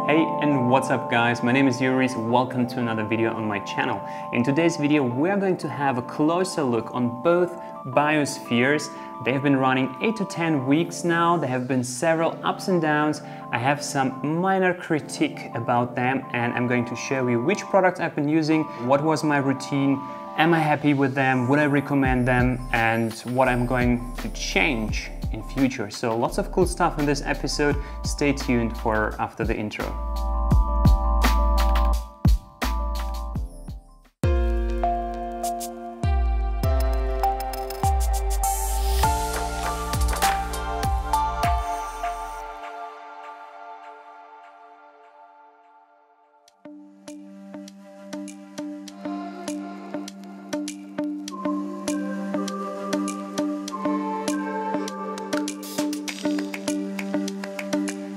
Hey and what's up guys, my name is Jurijs, welcome to another video on my channel. In today's video we are going to have a closer look on both biospheres. They have been running 8 to 10 weeks now, there have been several ups and downs. I have some minor critique about them and I'm going to show you which products I've been using, what was my routine, am I happy with them, would I recommend them, and what I'm going to change in future. So lots of cool stuff in this episode. Stay tuned for after the intro.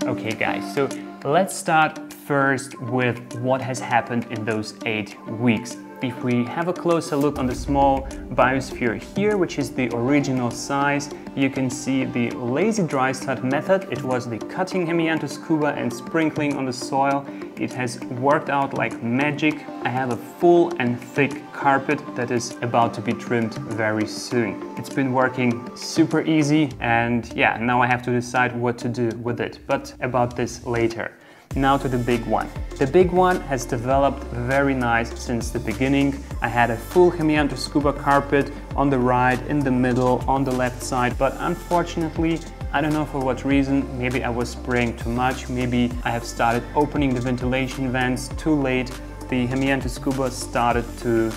Okay guys, so let's start first with what has happened in those 8 weeks. If we have a closer look on the small biosphere here, which is the original size, you can see the lazy dry start method. It was the cutting HEMIANTHUS CUBA and sprinkling on the soil. It has worked out like magic. I have a full and thick carpet that is about to be trimmed very soon. It's been working super easy and yeah, now I have to decide what to do with it, but about this later. Now to the big one. The big one has developed very nice since the beginning. I had a full HEMIANTHUS CUBA carpet on the right, in the middle, on the left side, but unfortunately, I don't know for what reason, maybe I was spraying too much, maybe I have started opening the ventilation vents too late. The HEMIANTHUS CUBA started to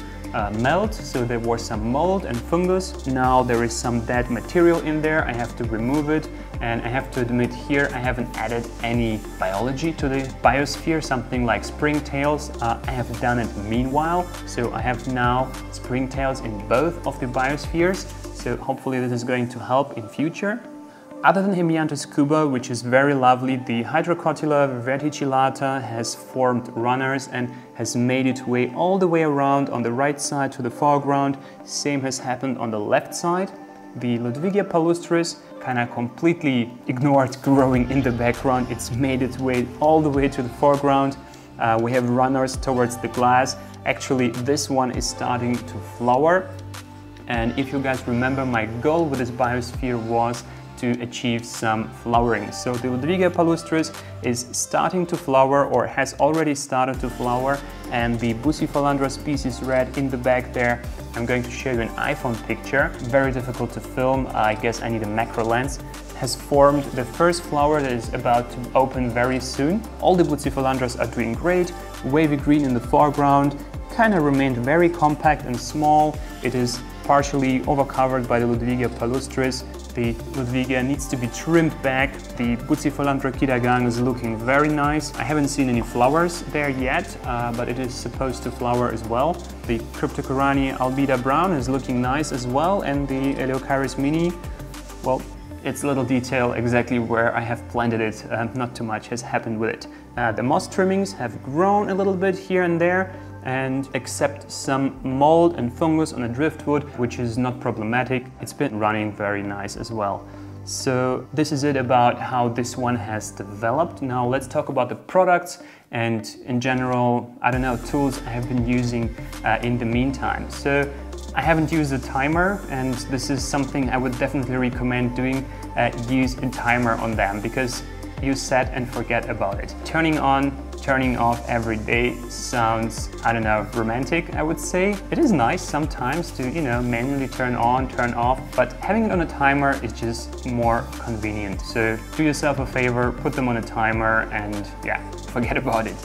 melt, so there was some mold and fungus. Now there is some dead material in there, I have to remove it, and I have to admit here I haven't added any biology to the biosphere, something like springtails. I have done it meanwhile, so I have now springtails in both of the biospheres, so hopefully this is going to help in future. Other than HEMIANTHUS CUBA, which is very lovely, the HYGROPHILA verticillata has formed runners and has made its way all the way around on the right side to the foreground. Same has happened on the left side. The Ludwigia palustris kind of completely ignored growing in the background. It's made its way all the way to the foreground. We have runners towards the glass. Actually, this one is starting to flower. And if you guys remember, my goal with this biosphere was to achieve some flowering. So the Ludwigia palustris is starting to flower or has already started to flower, and the Bucephalandra species red in the back there, I'm going to show you an iPhone picture, very difficult to film, I guess I need a macro lens, has formed the first flower that is about to open very soon. All the Bucephalandras are doing great, wavy green in the foreground, kind of remained very compact and small. It is partially overcovered by the Ludwigia palustris. The Ludwigia needs to be trimmed back. The Bucephalandra kidagang is looking very nice. I haven't seen any flowers there yet, but it is supposed to flower as well. The Cryptocorania albida brown is looking nice as well, and the Eleucharis mini, well, it's little detail exactly where I have planted it. Not too much has happened with it. The moss trimmings have grown a little bit here and there, and except some mold and fungus on the driftwood, which is not problematic, it's been running very nice as well. So this is it about how this one has developed. Now let's talk about the products and in general, I don't know, tools I have been using in the meantime. So I haven't used a timer, and this is something I would definitely recommend doing. Use a timer on them because you set and forget about it. Turning on, turning off every day sounds, I don't know, romantic, I would say. It is nice sometimes to, you know, manually turn on, turn off, but having it on a timer is just more convenient. So do yourself a favor, put them on a timer and yeah, forget about it.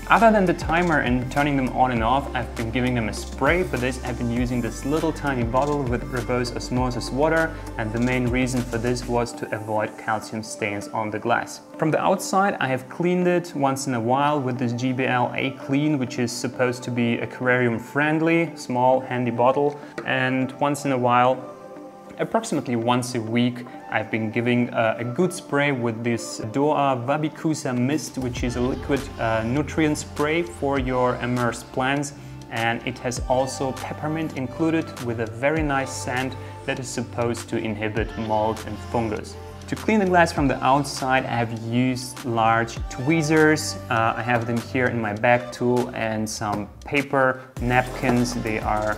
Other than the timer and turning them on and off, I've been giving them a spray. For this, I've been using this little tiny bottle with reverse osmosis water, and the main reason for this was to avoid calcium stains on the glass. From the outside, I have cleaned it once in a while with this JBL Clean, which is supposed to be aquarium friendly, small handy bottle, and once in a while, approximately once a week, I've been giving a good spray with this DOOA Wabikusa mist, which is a liquid nutrient spray for your immersed plants, and it has also peppermint included with a very nice scent that is supposed to inhibit mold and fungus. To clean the glass from the outside, I have used large tweezers. I have them here in my bag tool, and some paper napkins. They are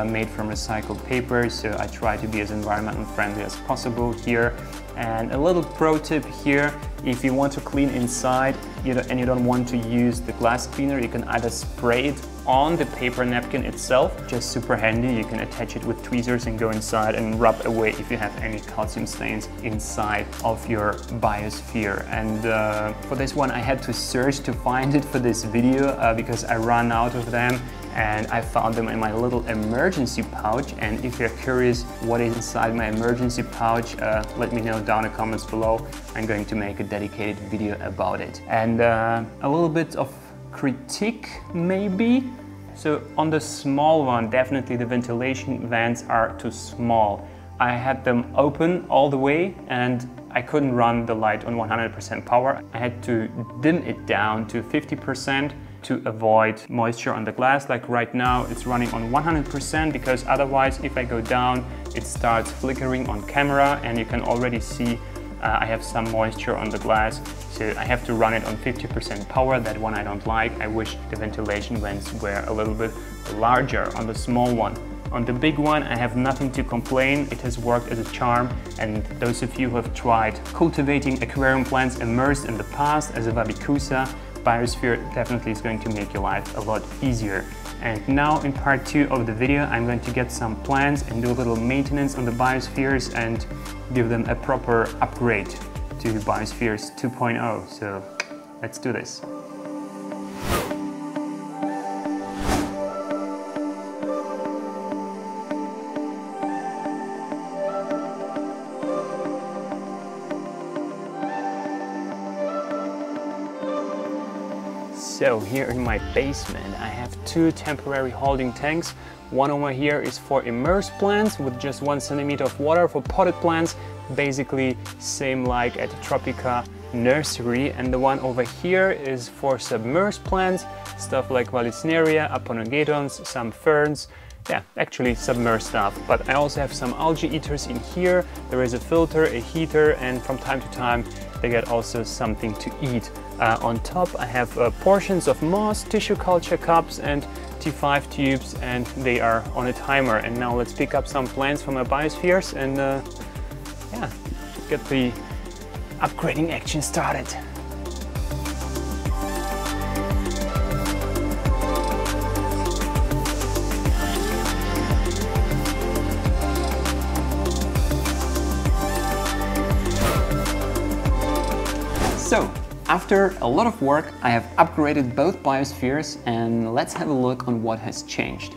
made from recycled paper, so I try to be as environmental friendly as possible here. And a little pro tip here, if you want to clean inside and you don't want to use the glass cleaner, you can either spray it on the paper napkin itself, just super handy. You can attach it with tweezers and go inside and rub away if you have any calcium stains inside of your biosphere. And for this one I had to search to find it for this video because I ran out of them, and I found them in my little emergency pouch. And if you're curious what is inside my emergency pouch, let me know down in the comments below. I'm going to make a dedicated video about it. And a little bit of critique maybe. So on the small one, definitely the ventilation vents are too small. I had them open all the way and I couldn't run the light on 100% power. I had to dim it down to 50% to avoid moisture on the glass. Like right now it's running on 100% because otherwise if I go down it starts flickering on camera, and you can already see I have some moisture on the glass, so I have to run it on 50% power. That one I don't like. I wish the ventilation vents were a little bit larger on the small one. On the big one I have nothing to complain. It has worked as a charm, and those of you who have tried cultivating aquarium plants immersed in the past as a Wabikusa, Baiosphere definitely is going to make your life a lot easier. And now in part 2 of the video I'm going to get some plants and do a little maintenance on the biospheres and give them a proper upgrade to Biospheres 2.0. So let's do this. So here in my basement I have 2 temporary holding tanks. One over here is for immersed plants with just 1 centimeter of water for potted plants, basically same like at Tropica nursery. And the one over here is for submerged plants, stuff like Vallisneria, Aponogetons, some ferns. Yeah, actually submerged stuff. But I also have some algae eaters in here. There is a filter, a heater, and from time to time they get also something to eat. On top I have portions of moss, tissue culture cups and T5 tubes, and they are on a timer. And now let's pick up some plants from my biospheres and yeah, get the upgrading action started. So, after a lot of work, I have upgraded both biospheres, and let's have a look on what has changed.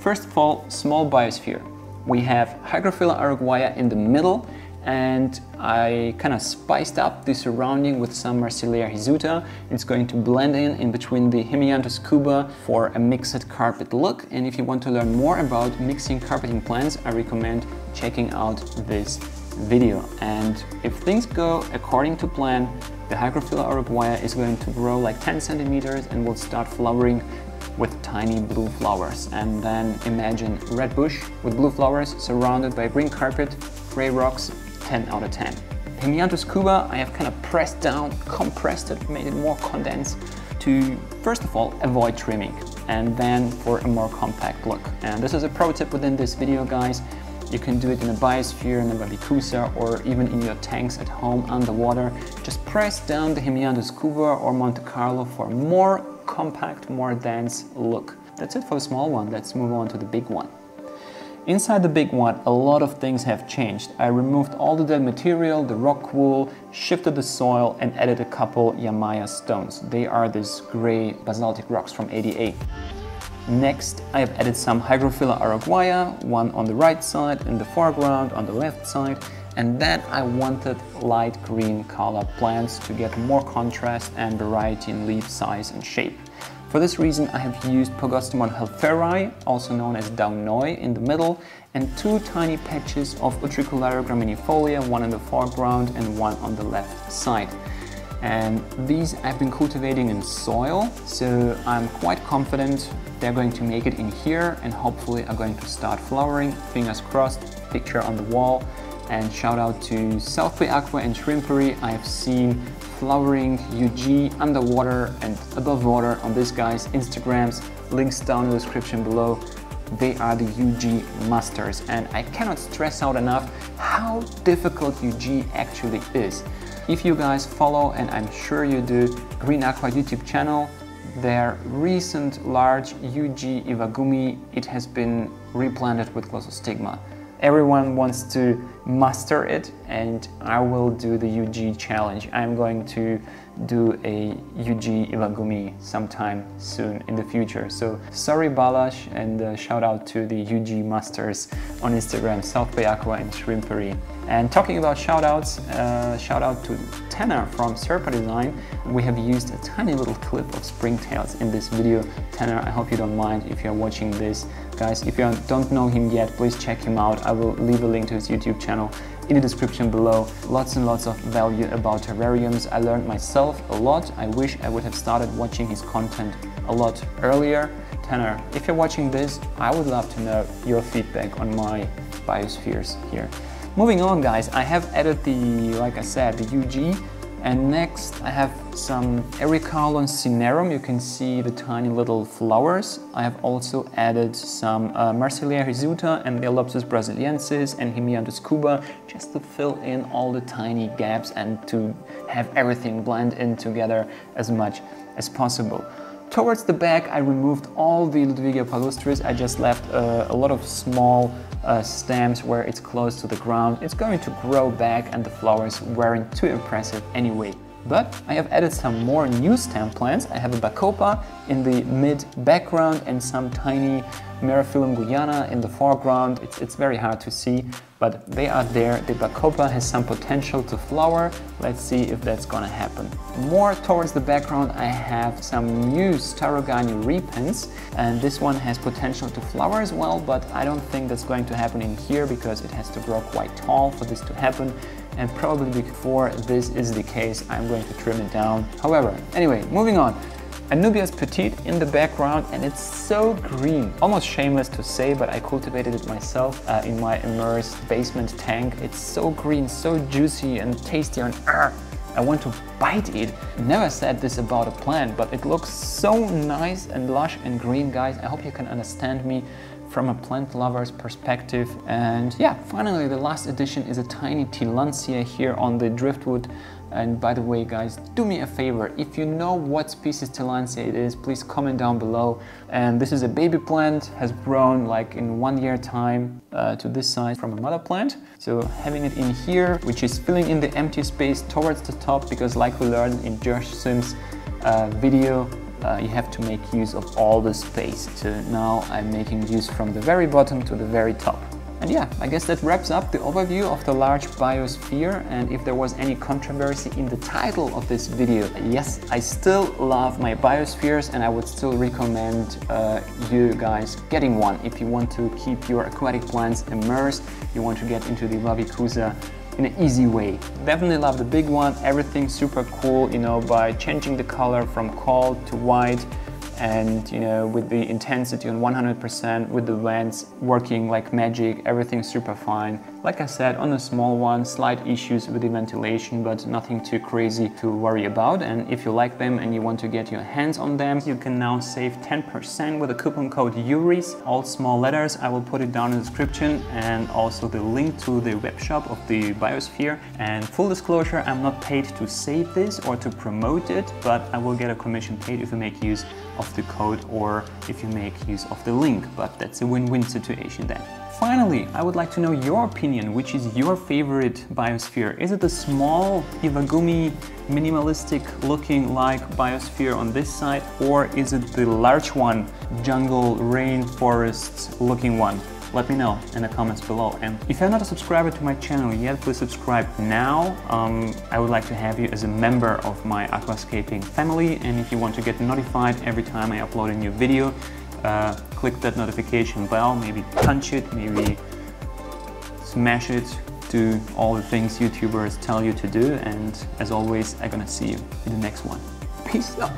First of all, small biosphere. We have HYGROPHILA ARAGUAIA in the middle, and I kind of spiced up the surrounding with some MARSILEA HIRSUTA. It's going to blend in between the HEMIANTHUS CUBA for a mixed carpet look. And if you want to learn more about mixing carpeting plants, I recommend checking out this video. And if things go according to plan, the HYGROPHILA ARAGUAIA is going to grow like 10 centimeters and will start flowering with tiny blue flowers. And then imagine red bush with blue flowers surrounded by green carpet, gray rocks, 10 out of 10. HEMIANTHUS CUBA I have kind of pressed down, compressed it, made it more condensed to first of all avoid trimming, and then for a more compact look. And this is a pro tip within this video, guys. You can do it in a biosphere, in a Wabikusa, or even in your tanks at home underwater. Just press down the HEMIANTHUS CUBA or Monte Carlo for a more compact, more dense look. That's it for the small one. Let's move on to the big one. Inside the big one, a lot of things have changed. I removed all the dead material, the rock wool, shifted the soil, and added a couple Yamaya stones. They are these gray basaltic rocks from 88. Next, I have added some HYGROPHILA ARAGUAIA, one on the right side, in the foreground, on the left side, and then I wanted light green color plants to get more contrast and variety in leaf size and shape. For this reason, I have used POGOSTEMON HELFERI, also known as Daunoi, in the middle, and 2 tiny patches of UTRICULARIA GRAMINIFOLIA, one in the foreground and one on the left side. And these I've been cultivating in soil, so I'm quite confident they're going to make it in here and hopefully are going to start flowering. Fingers crossed, picture on the wall. And shout out to South Bay Aqua and SPRINGTAILS. I have seen flowering UG underwater and above water on this guy's Instagrams. Links down in the description below. They are the UG masters, and I cannot stress out enough how difficult UG actually is. If you guys follow, and I'm sure you do, GreenAqua YouTube channel, their recent large UG Iwagumi, it has been replanted with Glossostigma. Everyone wants to master it, and I will do the UG challenge. I'm going to do a UG Iwagumi sometime soon in the future. So sorry Balash, and shout out to the UG masters on Instagram, South Bay Aqua and SPRINGTAILS. And talking about shout outs, shout out to Tanner from Serpa Design. We have used a tiny little clip of SPRINGTAILS in this video. Tanner, I hope you don't mind if you're watching this. Guys, if you don't know him yet, please check him out. I will leave a link to his YouTube channel in the description below. Lots and lots of value about terrariums. I learned myself a lot. I wish I would have started watching his content a lot earlier. Tanner, if you're watching this, I would love to know your feedback on my biospheres here. Moving on, guys, I have added the, like I said, the UG. And next I have some ERIOCAULON CINEREUM. You can see the tiny little flowers. I have also added some MARSILEA HIRSUTA and Baiosphere Brasiliensis and HEMIANTHUS CUBA, just to fill in all the tiny gaps and to have everything blend in together as much as possible. Towards the back, I removed all the Ludwigia palustris. I just left a lot of small stems where it's close to the ground. It's going to grow back, and the flowers weren't too impressive anyway. But I have added some more new stem plants. I have a BACOPA in the mid background and some tiny Meriphyllum Guyana in the foreground. It's very hard to see, but they are there. The BACOPA has some potential to flower. Let's see if that's gonna happen. More towards the background, I have some new Starogani repens, and this one has potential to flower as well, but I don't think that's going to happen in here because it has to grow quite tall for this to happen. And probably before this is the case, I'm going to trim it down. However, anyway, moving on. Anubias petite in the background, and it's so green. Almost shameless to say, but I cultivated it myself in my immersed basement tank. It's so green, so juicy and tasty, and I want to bite it. Never said this about a plant, but it looks so nice and lush and green, guys. I hope you can understand me from a plant lover's perspective. And yeah, finally the last addition is a tiny Tillandsia here on the driftwood. And by the way, guys, do me a favor, if you know what species Tillandsia it is, please comment down below. And this is a baby plant, has grown like in 1 year time to this size from a mother plant. So having it in here, which is filling in the empty space towards the top, because like we learned in Josh Sims' video, you have to make use of all the space. So now I'm making use from the very bottom to the very top. And yeah, I guess that wraps up the overview of the large biosphere. And if there was any controversy in the title of this video, yes, I still love my biospheres, and I would still recommend you guys getting one if you want to keep your aquatic plants immersed, you want to get into the Wabikusa in an easy way. Definitely love the big one, everything super cool, you know, by changing the color from cold to white, and you know, with the intensity on 100%, with the vents working like magic, everything super fine. Like I said, on a small one, slight issues with the ventilation, but nothing too crazy to worry about. And if you like them and you want to get your hands on them, you can now save 10% with the coupon code Jurijs, all small letters. I will put it down in the description, and also the link to the web shop of the Biosphere. And full disclosure, I'm not paid to save this or to promote it, but I will get a commission paid if you make use of the code or if you make use of the link, but that's a win-win situation then. Finally, I would like to know your opinion. Which is your favorite biosphere? Is it the small Iwagumi minimalistic looking like biosphere on this side, or is it the large one, jungle rainforest looking one? Let me know in the comments below. And if you're not a subscriber to my channel yet, please subscribe now. I would like to have you as a member of my aquascaping family, and if you want to get notified every time I upload a new video, click that notification bell, maybe punch it, maybe smash it, do all the things YouTubers tell you to do, and as always, I'm gonna see you in the next one. Peace out.